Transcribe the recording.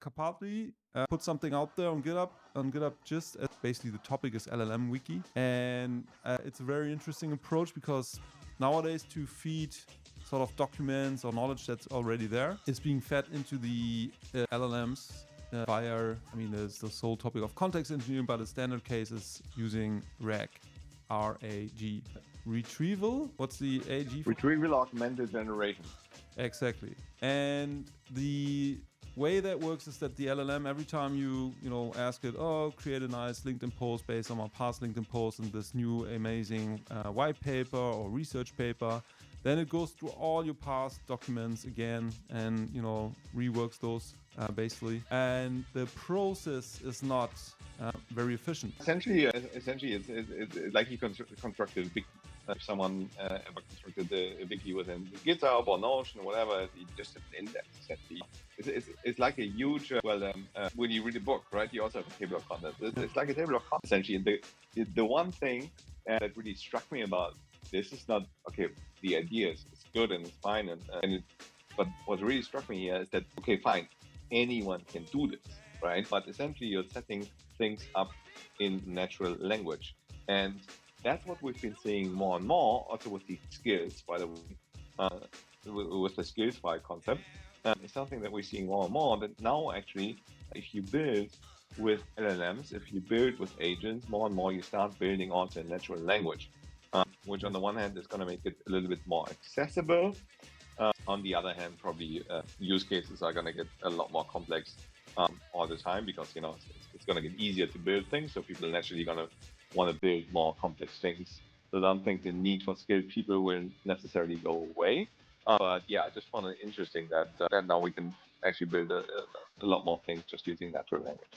Kapatli put something out there on GitHub Gist. Basically, the topic is LLM Wiki, and it's a very interesting approach because nowadays to feed sort of documents or knowledge that's already there is being fed into the LLMs via, there's the whole topic of context engineering, but the standard case is using RAG. R-A-G. Retrieval? What's the AG for? Retrieval Augmented Generation. Exactly. And the way that works is that the LLM, every time you ask it, create a nice LinkedIn post based on my past LinkedIn post and this new amazing white paper or research paper, then it goes through all your past documents again and reworks those basically. And the process is not very efficient. Essentially, it's like you constructed a wiki. If someone ever constructed a wiki within GitHub or Notion or whatever, you just have an index. Essentially, it's like a huge. When you read a book, right, you also have a table of contents. It's like a table of contents. Essentially, the one thing that really struck me about this is not okay. The idea is good and it's fine, but what really struck me here is that okay, fine, anyone can do this, right? But essentially, you're setting things up in natural language, and that's what we've been seeing more and more, also with the skills, by the way, with the skills file concept. It's something that we're seeing more and more, that now actually, if you build with LLMs, if you build with agents, more and more you start building also in natural language, which on the one hand is going to make it a little bit more accessible. On the other hand, probably use cases are going to get a lot more complex all the time because, it's going to get easier to build things. So people are naturally going to want to build more complex things. So I don't think the need for skilled people will necessarily go away. But yeah, I just found it interesting that now we can actually build a lot more things just using natural language.